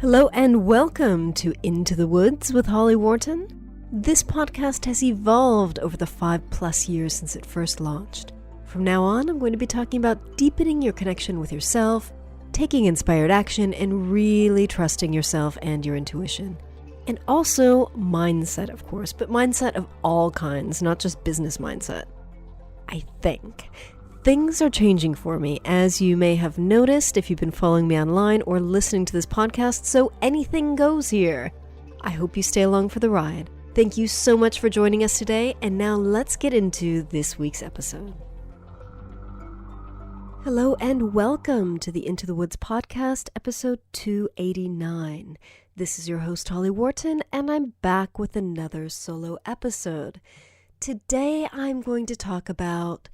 Hello and welcome to Into the Woods with Holly Worton. This podcast has evolved over the 5+ years since it first launched. From now on, I'm going to be talking about deepening your connection with yourself, taking inspired action, and really trusting yourself and your intuition. And also mindset, of course, but mindset of all kinds, not just business mindset. I think. Things are changing for me, as you may have noticed if you've been following me online or listening to this podcast, so anything goes here. I hope you stay along for the ride. Thank you so much for joining us today, and now let's get into this week's episode. Hello and welcome to the Into the Woods podcast, episode 289. This is your host, Holly Worton, and I'm back with another solo episode. Today I'm going to talk about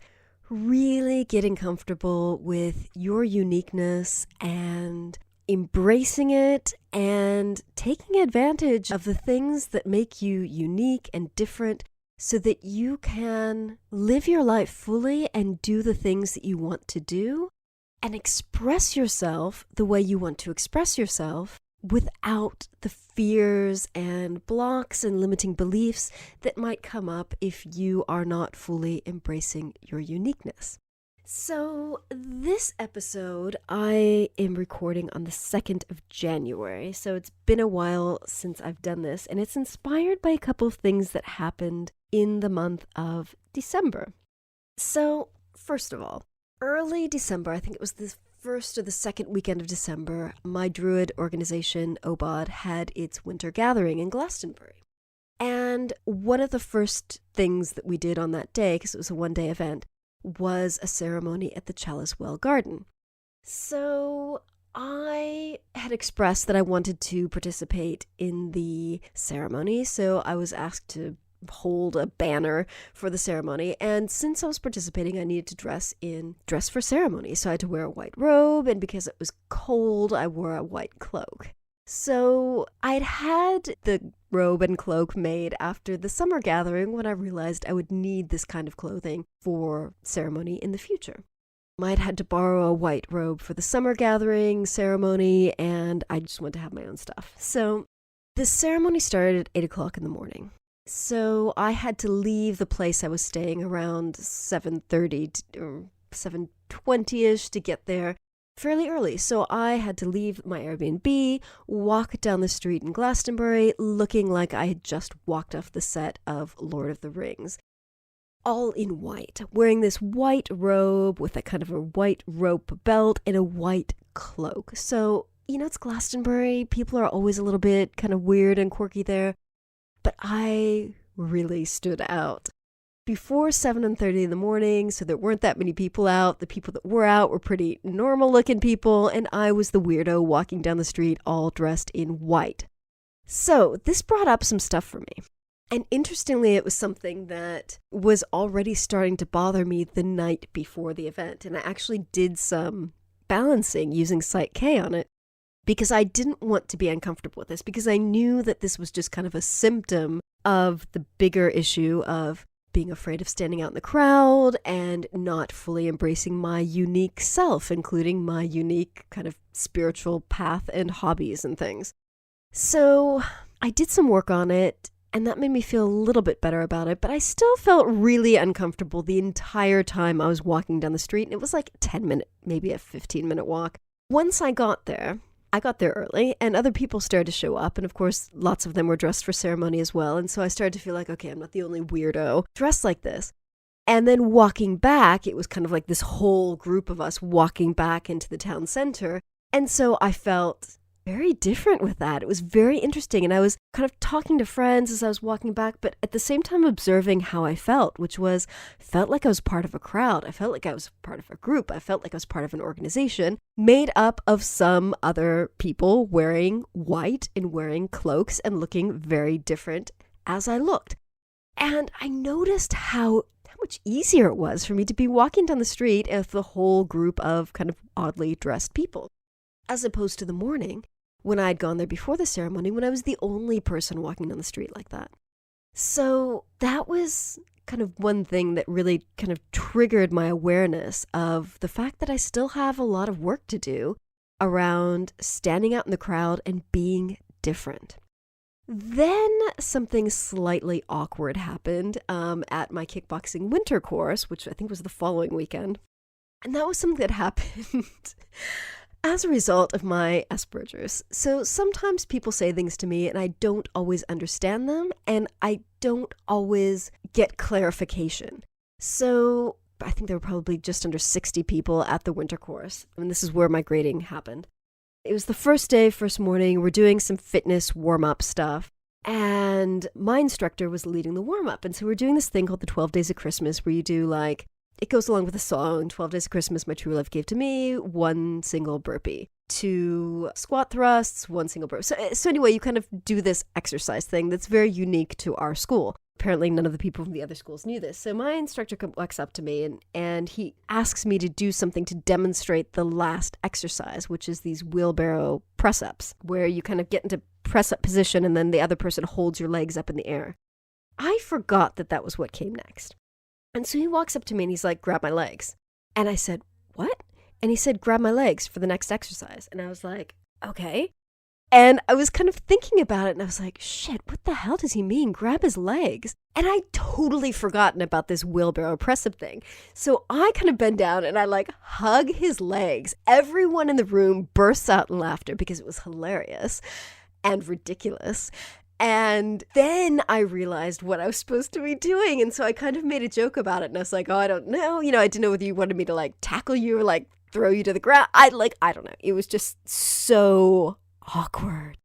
really getting comfortable with your uniqueness and embracing it and taking advantage of the things that make you unique and different so that you can live your life fully and do the things that you want to do and express yourself the way you want to express yourself without the fears and blocks and limiting beliefs that might come up if you are not fully embracing your uniqueness. So this episode I am recording on the 2nd of January, so it's been a while since I've done this, and it's inspired by a couple of things that happened in the month of December. So first of all, early December, I think it was the first or the second weekend of December, my Druid organization, OBOD, had its winter gathering in Glastonbury. And one of the first things that we did on that day, because it was a one-day event, was a ceremony at the Chalice Well Garden. So I had expressed that I wanted to participate in the ceremony, so I was asked to hold a banner for the ceremony, and since I was participating I needed to dress for ceremony, so I had to wear a white robe, and because it was cold I wore a white cloak. So I'd had the robe and cloak made after the summer gathering when I realized I would need this kind of clothing for ceremony in the future. I'd had to borrow a white robe for the summer gathering ceremony, and I just wanted to have my own stuff. So the ceremony started at 8 o'clock in the morning. So I had to leave the place I was staying around 7:30 or 7:20ish to get there fairly early. So I had to leave my Airbnb, walk down the street in Glastonbury, looking like I had just walked off the set of Lord of the Rings. All in white, wearing this white robe with a kind of a white rope belt and a white cloak. So, it's Glastonbury. People are always a little bit kind of weird and quirky there. But I really stood out. Before 7:30 in the morning, so there weren't that many people out. The people that were out were pretty normal-looking people, and I was the weirdo walking down the street all dressed in white. So this brought up some stuff for me. And interestingly, it was something that was already starting to bother me the night before the event. And I actually did some balancing using Psych K on it, because I didn't want to be uncomfortable with this, because I knew that this was just kind of a symptom of the bigger issue of being afraid of standing out in the crowd and not fully embracing my unique self, including my unique kind of spiritual path and hobbies and things. So I did some work on it, and that made me feel a little bit better about it, but I still felt really uncomfortable the entire time I was walking down the street, and it was like a 10-minute, maybe a 15-minute walk. Once I got there early, and other people started to show up, and of course lots of them were dressed for ceremony as well, and so I started to feel like, okay, I'm not the only weirdo dressed like this. And then walking back, it was kind of like this whole group of us walking back into the town center, and so I felt very different with that. It was very interesting, and I was kind of talking to friends as I was walking back, but at the same time observing how I felt, which felt like I was part of a crowd. I felt like I was part of a group. I felt like I was part of an organization made up of some other people wearing white and wearing cloaks and looking very different as I looked. And I noticed how much easier it was for me to be walking down the street with the whole group of kind of oddly dressed people, as opposed to the morning when I had gone there before the ceremony, when I was the only person walking down the street like that. So that was kind of one thing that really kind of triggered my awareness of the fact that I still have a lot of work to do around standing out in the crowd and being different. Then something slightly awkward happened at my kickboxing winter course, which I think was the following weekend. And that was something that happened as a result of my Asperger's. So sometimes people say things to me and I don't always understand them and I don't always get clarification. So I think there were probably just under 60 people at the winter course. And this is where my grading happened. It was the first day, first morning. We're doing some fitness warm-up stuff. And my instructor was leading the warm-up. And so we're doing this thing called the 12 Days of Christmas where you do like, it goes along with the song, 12 Days of Christmas, my true love gave to me, 1 single burpee, 2 squat thrusts, 1 single burpee. So anyway, you kind of do this exercise thing that's very unique to our school. Apparently none of the people from the other schools knew this. So my instructor walks up to me and he asks me to do something to demonstrate the last exercise, which is these wheelbarrow press-ups, where you kind of get into press-up position and then the other person holds your legs up in the air. I forgot that was what came next. And so he walks up to me and he's like, grab my legs. And I said, what? And he said, grab my legs for the next exercise. And I was like, okay. And I was kind of thinking about it and I was like, shit, what the hell does he mean? Grab his legs? And I'd totally forgotten about this wheelbarrow press-up thing. So I kind of bend down and I like hug his legs. Everyone in the room bursts out in laughter because it was hilarious and ridiculous. And then I realized what I was supposed to be doing. And so I kind of made a joke about it. And I was like, oh, I don't know. You know, I didn't know whether you wanted me to like tackle you or like throw you to the ground. I don't know. It was just so awkward.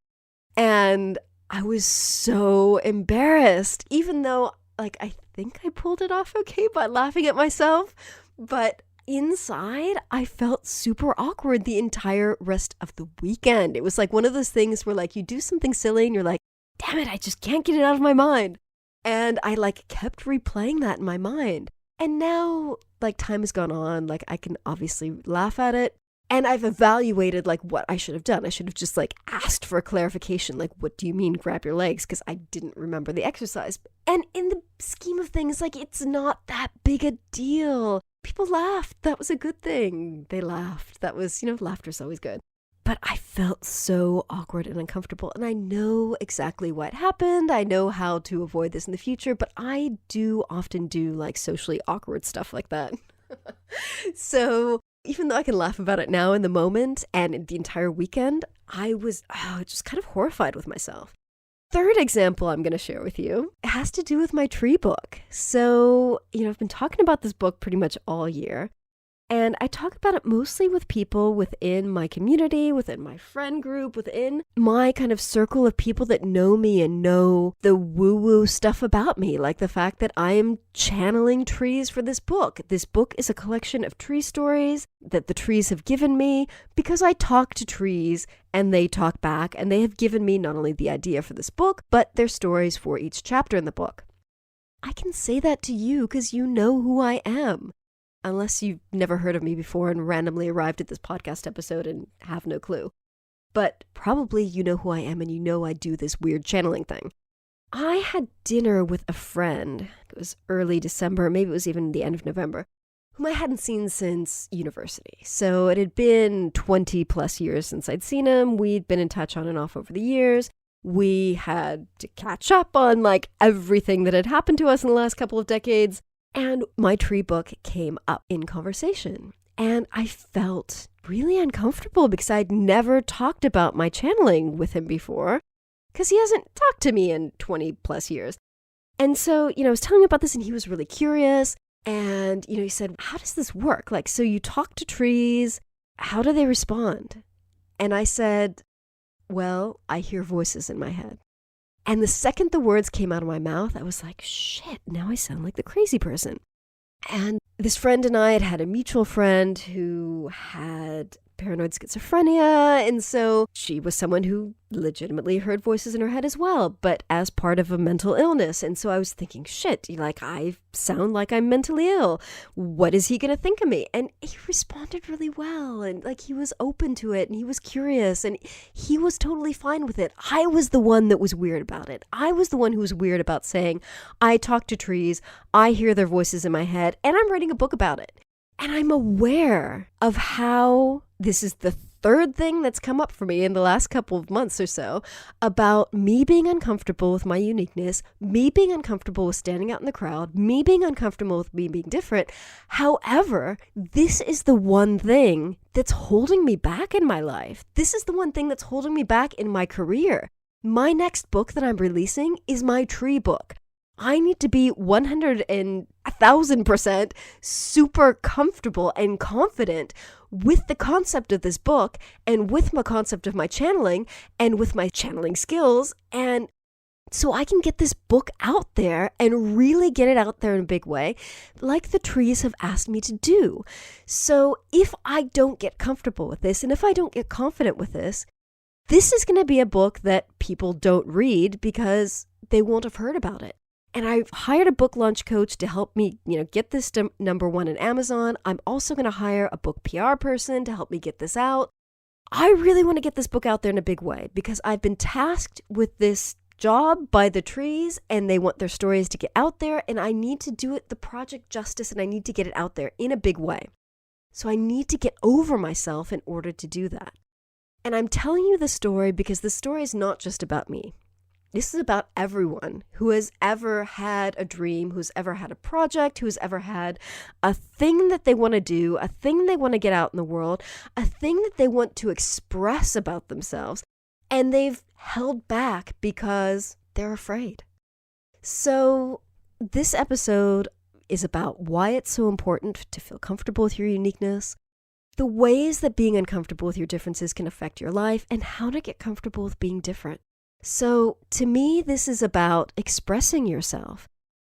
And I was so embarrassed, even though like I think I pulled it off okay by laughing at myself. But inside, I felt super awkward the entire rest of the weekend. It was like one of those things where like you do something silly and you're like, damn it, I just can't get it out of my mind. And I like kept replaying that in my mind. And now like time has gone on, like I can obviously laugh at it. And I've evaluated like what I should have done. I should have just like asked for a clarification. Like, what do you mean grab your legs? Because I didn't remember the exercise. And in the scheme of things, like it's not that big a deal. People laughed. That was a good thing. They laughed. That was, laughter's always good. But I felt so awkward and uncomfortable. And I know exactly what happened. I know how to avoid this in the future. But I do often do like socially awkward stuff like that. So even though I can laugh about it now in the moment and the entire weekend, I was just kind of horrified with myself. Third example I'm going to share with you has to do with my tree book. So, I've been talking about this book pretty much all year. And I talk about it mostly with people within my community, within my friend group, within my kind of circle of people that know me and know the woo-woo stuff about me, like the fact that I am channeling trees for this book. This book is a collection of tree stories that the trees have given me because I talk to trees and they talk back, and they have given me not only the idea for this book, but their stories for each chapter in the book. I can say that to you because you know who I am. Unless you've never heard of me before and randomly arrived at this podcast episode and have no clue. But probably you know who I am and you know I do this weird channeling thing. I had dinner with a friend. It was early December, maybe it was even the end of November, whom I hadn't seen since university. So it had been 20 plus years since I'd seen him. We'd been in touch on and off over the years. We had to catch up on like everything that had happened to us in the last couple of decades. And my tree book came up in conversation. And I felt really uncomfortable because I'd never talked about my channeling with him before because he hasn't talked to me in 20 plus years. And so, I was telling him about this and he was really curious. And, he said, how does this work? Like, so you talk to trees, how do they respond? And I said, well, I hear voices in my head. And the second the words came out of my mouth, I was like, shit, now I sound like the crazy person. And this friend and I had had a mutual friend who had paranoid schizophrenia. And so she was someone who legitimately heard voices in her head as well, but as part of a mental illness. And so I was thinking, shit, I sound like I'm mentally ill. What is he going to think of me? And he responded really well. And like he was open to it and he was curious and he was totally fine with it. I was the one that was weird about it. I was the one who was weird about saying, I talk to trees, I hear their voices in my head, and I'm writing a book about it. And I'm aware of how this is the third thing that's come up for me in the last couple of months or so about me being uncomfortable with my uniqueness, me being uncomfortable with standing out in the crowd, me being uncomfortable with me being different. However, this is the one thing that's holding me back in my life. This is the one thing that's holding me back in my career. My next book that I'm releasing is my tree book. I need to be 100 and 1,000% super comfortable and confident with the concept of this book and with my concept of my channeling and with my channeling skills. And so I can get this book out there and really get it out there in a big way, like the trees have asked me to do. So if I don't get comfortable with this, and if I don't get confident with this, this is going to be a book that people don't read because they won't have heard about it. And I've hired a book launch coach to help me, get this to number one in Amazon. I'm also going to hire a book PR person to help me get this out. I really want to get this book out there in a big way because I've been tasked with this job by the trees and they want their stories to get out there, and I need to do it the project justice, and I need to get it out there in a big way. So I need to get over myself in order to do that. And I'm telling you the story because the story is not just about me. This is about everyone who has ever had a dream, who's ever had a project, who's ever had a thing that they want to do, a thing they want to get out in the world, a thing that they want to express about themselves, and they've held back because they're afraid. So this episode is about why it's so important to feel comfortable with your uniqueness, the ways that being uncomfortable with your differences can affect your life, and how to get comfortable with being different. So to me, this is about expressing yourself,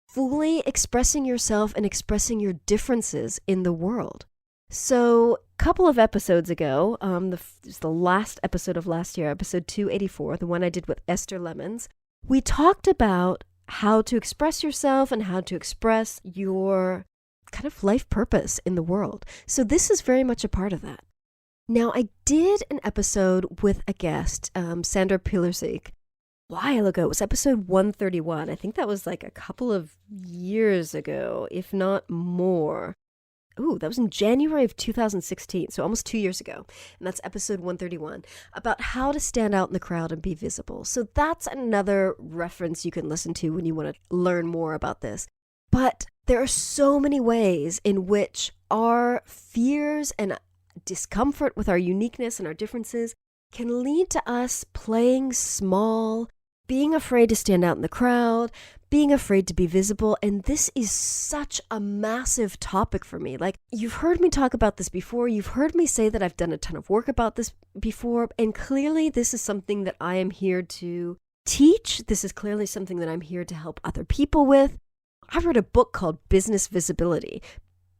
fully expressing yourself and expressing your differences in the world. So a couple of episodes ago, the last episode of last year, episode 284, the one I did with Esther Lemons, we talked about how to express yourself and how to express your kind of life purpose in the world. So this is very much a part of that. Now, I did an episode with a guest, Sandra Pilarczyk, a while ago. It was episode 131. I think that was like a couple of years ago, if not more. Ooh, that was in January of 2016, so almost 2 years ago. And that's episode 131, about how to stand out in the crowd and be visible. So that's another reference you can listen to when you want to learn more about this. But there are so many ways in which our fears and discomfort with our uniqueness and our differences can lead to us playing small, being afraid to stand out in the crowd, being afraid to be visible. And this is such a massive topic for me. Like, you've heard me talk about this before. You've heard me say that I've done a ton of work about this before. And clearly this is something that I am here to teach. This is clearly something that I'm here to help other people with. I wrote a book called Business Visibility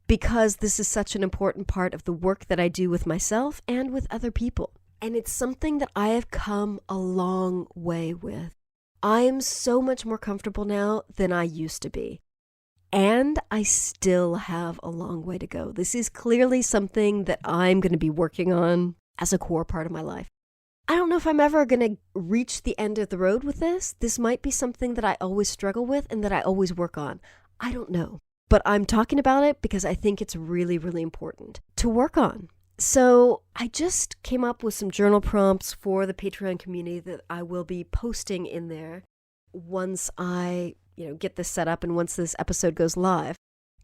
because this is such an important part of the work that I do with myself and with other people. And it's something that I have come a long way with. I am so much more comfortable now than I used to be. And I still have a long way to go. This is clearly something that I'm going to be working on as a core part of my life. I don't know if I'm ever going to reach the end of the road with this. This might be something that I always struggle with and that I always work on. I don't know. But I'm talking about it because I think it's really, really important to work on. So I just came up with some journal prompts for the Patreon community that I will be posting in there once I, get this set up and once this episode goes live.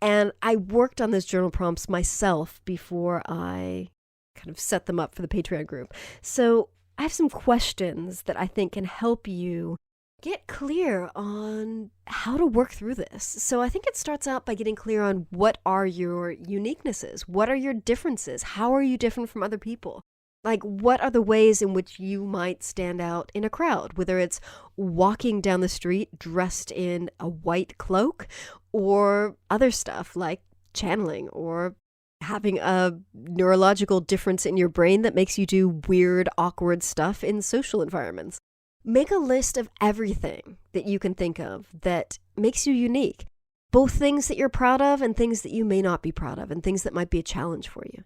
And I worked on those journal prompts myself before I kind of set them up for the Patreon group. So I have some questions that I think can help you get clear on how to work through this. So I think it starts out by getting clear on what are your uniquenesses? What are your differences? How are you different from other people? Like, what are the ways in which you might stand out in a crowd, whether it's walking down the street dressed in a white cloak or other stuff like channeling or having a neurological difference in your brain that makes you do weird, awkward stuff in social environments. Make a list of everything that you can think of that makes you unique, both things that you're proud of and things that you may not be proud of and things that might be a challenge for you.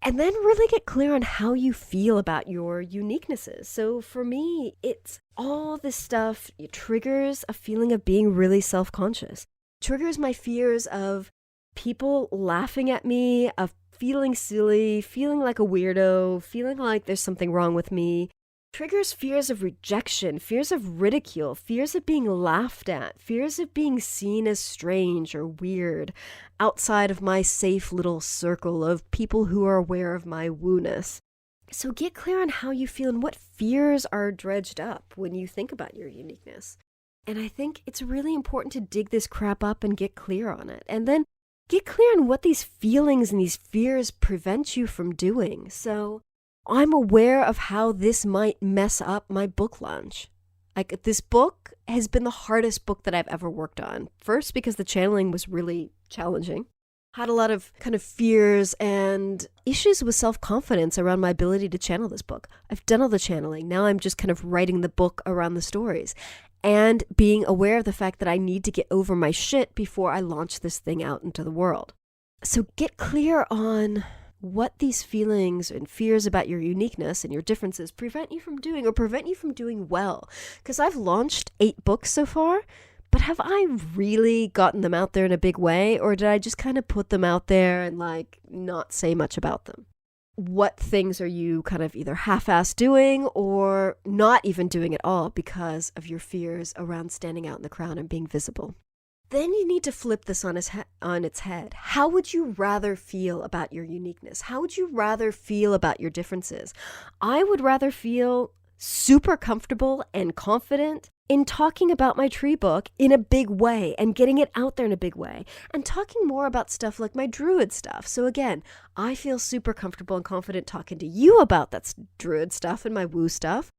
And then really get clear on how you feel about your uniquenesses. So for me, it's all this stuff. It triggers a feeling of being really self-conscious. Triggers my fears of people laughing at me, of feeling silly, feeling like a weirdo, feeling like there's something wrong with me, triggers fears of rejection, fears of ridicule, fears of being laughed at, fears of being seen as strange or weird outside of my safe little circle of people who are aware of my woo-ness. So get clear on how you feel and what fears are dredged up when you think about your uniqueness. And I think it's really important to dig this crap up and get clear on it. And then get clear on what these feelings and these fears prevent you from doing. So I'm aware of how this might mess up my book launch. Like, this book has been the hardest book that I've ever worked on. First, because the channeling was really challenging. Had a lot of kind of fears and issues with self-confidence around my ability to channel this book. I've done all the channeling. Now I'm just kind of writing the book around the stories and being aware of the fact that I need to get over my shit before I launch this thing out into the world. So get clear on what these feelings and fears about your uniqueness and your differences prevent you from doing or prevent you from doing well. Because I've launched 8 books so far, but have I really gotten them out there in a big way? Or did I just kind of put them out there and not say much about them? What things are you kind of either half-assed doing or not even doing at all because of your fears around standing out in the crowd and being visible? Then you need to flip this on its head. How would you rather feel about your uniqueness? How would you rather feel about your differences? I would rather feel super comfortable and confident in talking about my tree book in a big way and getting it out there in a big way and talking more about stuff like my druid stuff. So again, I feel super comfortable and confident talking to you about that druid stuff and my woo stuff,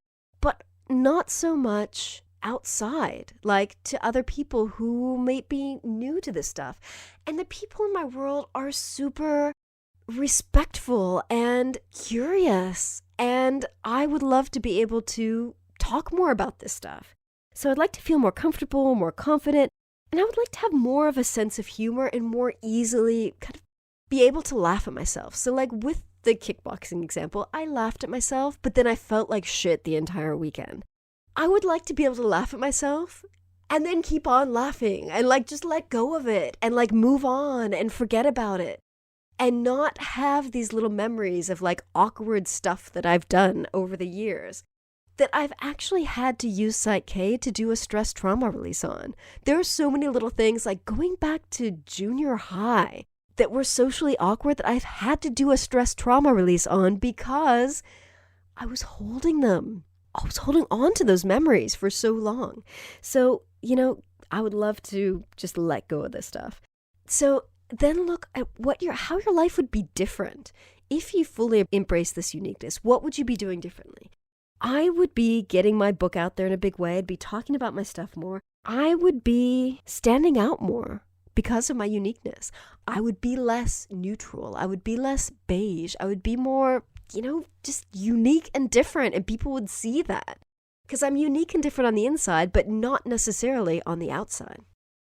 but not so much outside, like to other people who may be new to this stuff. And the people in my world are super respectful and curious, and I would love to be able to talk more about this stuff. So I'd like to feel more comfortable, more confident, and I would like to have more of a sense of humor and more easily kind of be able to laugh at myself. So like with the kickboxing example, I laughed at myself, but then I felt like shit the entire weekend. I would like to be able to laugh at myself and then keep on laughing and just let go of it and move on and forget about it and not have these little memories of awkward stuff that I've done over the years that I've actually had to use Psych K to do a stress trauma release on. There are so many little things going back to junior high that were socially awkward that I've had to do a stress trauma release on because I was holding them. I was holding on to those memories for so long. So, I would love to just let go of this stuff. So then look at how your life would be different if you fully embrace this uniqueness. What would you be doing differently? I would be getting my book out there in a big way. I'd be talking about my stuff more. I would be standing out more because of my uniqueness. I would be less neutral. I would be less beige. I would be more just unique and different, and people would see that because I'm unique and different on the inside, but not necessarily on the outside.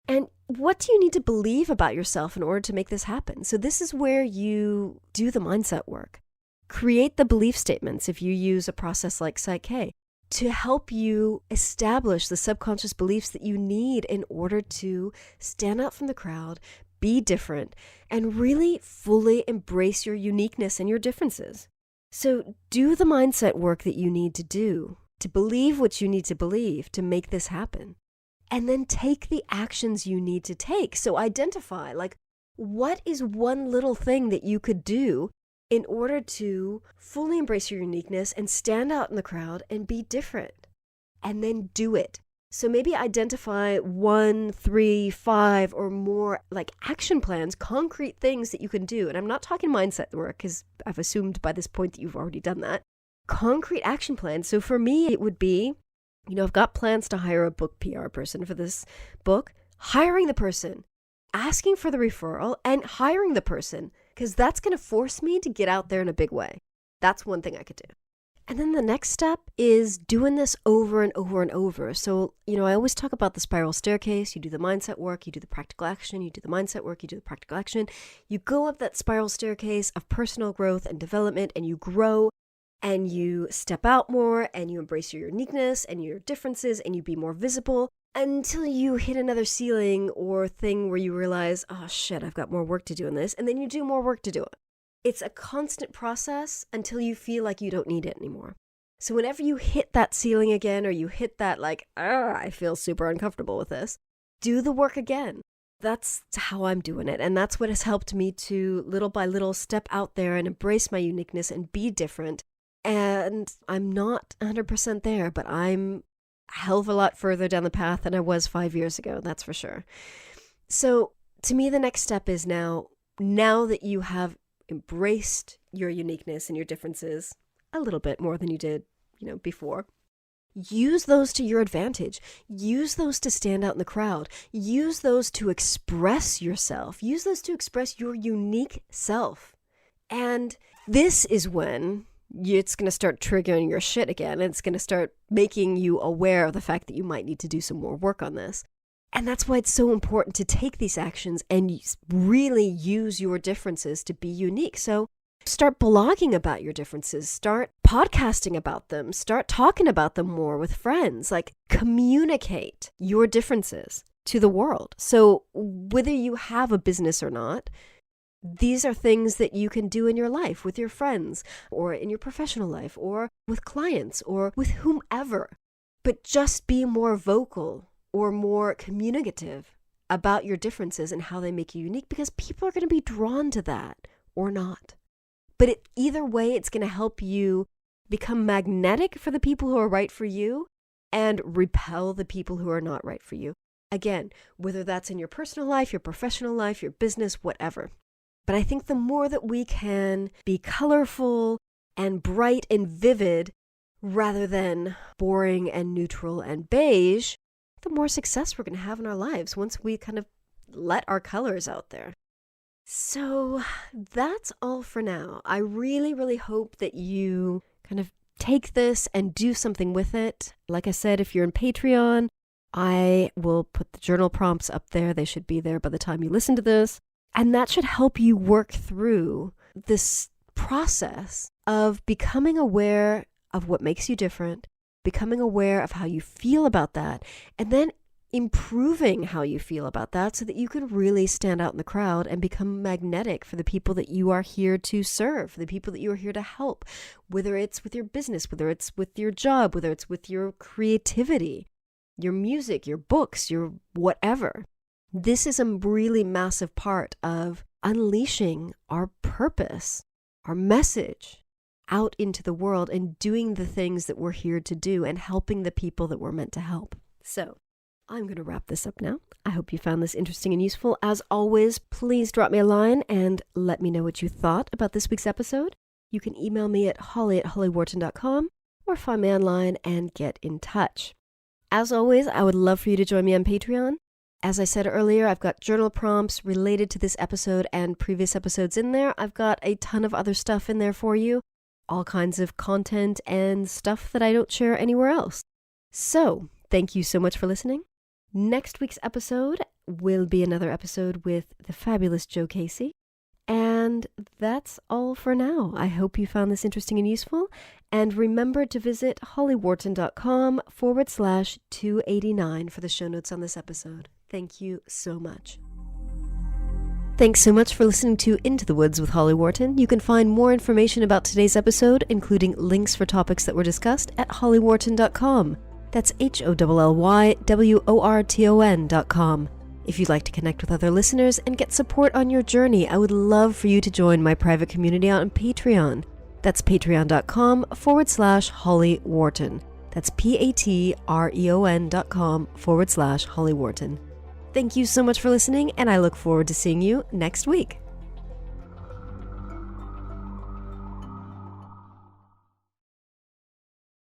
And what do you need to believe about yourself in order to make this happen? So this is where you do the mindset work. Create the belief statements if you use a process like Psych K to help you establish the subconscious beliefs that you need in order to stand out from the crowd, be different, and really fully embrace your uniqueness and your differences. So do the mindset work that you need to do to believe what you need to believe to make this happen. And then take the actions you need to take. So identify, what is one little thing that you could do in order to fully embrace your uniqueness and stand out in the crowd and be different. And then do it. So maybe identify 1, 3, 5 or more action plans, concrete things that you can do. And I'm not talking mindset work because I've assumed by this point that you've already done that. Concrete action plans. So for me, it would be, I've got plans to hire a book PR person for this book, hiring the person, asking for the referral and hiring the person because that's going to force me to get out there in a big way. That's one thing I could do. And then the next step is doing this over and over and over. So, I always talk about the spiral staircase. You do the mindset work, you do the practical action, you do the mindset work, you do the practical action. You go up that spiral staircase of personal growth and development, and you grow and you step out more and you embrace your uniqueness and your differences and you be more visible until you hit another ceiling or thing where you realize, oh shit, I've got more work to do in this. And then you do more work to do it. It's a constant process until you feel like you don't need it anymore. So whenever you hit that ceiling again, or you hit that I feel super uncomfortable with this, do the work again. That's how I'm doing it. And that's what has helped me to little by little step out there and embrace my uniqueness and be different. And I'm not 100% there, but I'm a hell of a lot further down the path than I was 5 years ago. That's for sure. So to me, the next step is now that you have embraced your uniqueness and your differences a little bit more than you did, before. Use those to your advantage. Use those to stand out in the crowd. Use those to express yourself. Use those to express your unique self. And this is when it's going to start triggering your shit again. And it's going to start making you aware of the fact that you might need to do some more work on this. And that's why it's so important to take these actions and really use your differences to be unique. So start blogging about your differences, start podcasting about them, start talking about them more with friends, communicate your differences to the world. So whether you have a business or not, these are things that you can do in your life with your friends or in your professional life or with clients or with whomever. But just be more vocal or more communicative about your differences and how they make you unique, because people are going to be drawn to that or not. But either way, it's going to help you become magnetic for the people who are right for you and repel the people who are not right for you. Again, whether that's in your personal life, your professional life, your business, whatever. But I think the more that we can be colorful and bright and vivid rather than boring and neutral and beige, the more success we're going to have in our lives once we kind of let our colors out there. So that's all for now. I really, really hope that you kind of take this and do something with it. Like I said, if you're in Patreon, I will put the journal prompts up there. They should be there by the time you listen to this. And that should help you work through this process of becoming aware of what makes you different, becoming aware of how you feel about that, and then improving how you feel about that so that you can really stand out in the crowd and become magnetic for the people that you are here to serve, for the people that you are here to help, whether it's with your business, whether it's with your job, whether it's with your creativity, your music, your books, your whatever. This is a really massive part of unleashing our purpose, our message out into the world and doing the things that we're here to do and helping the people that we're meant to help. So I'm going to wrap this up now. I hope you found this interesting and useful. As always, please drop me a line and let me know what you thought about this week's episode. You can email me at holly@hollyworton.com or find me online and get in touch. As always, I would love for you to join me on Patreon. As I said earlier, I've got journal prompts related to this episode and previous episodes in there. I've got a ton of other stuff in there for you, all kinds of content and stuff that I don't share anywhere else. So, thank you so much for listening. Next week's episode will be another episode with the fabulous Joe Casey. And that's all for now. I hope you found this interesting and useful. And remember to visit hollyworton.com/289 for the show notes on this episode. Thank you so much. Thanks so much for listening to Into the Woods with Holly Worton. You can find more information about today's episode, including links for topics that were discussed, at hollyworton.com. That's HOLLYWORTON.com. If you'd like to connect with other listeners and get support on your journey, I would love for you to join my private community on Patreon. That's patreon.com/Holly Worton. That's patreon.com/Holly Worton. Thank you so much for listening, and I look forward to seeing you next week.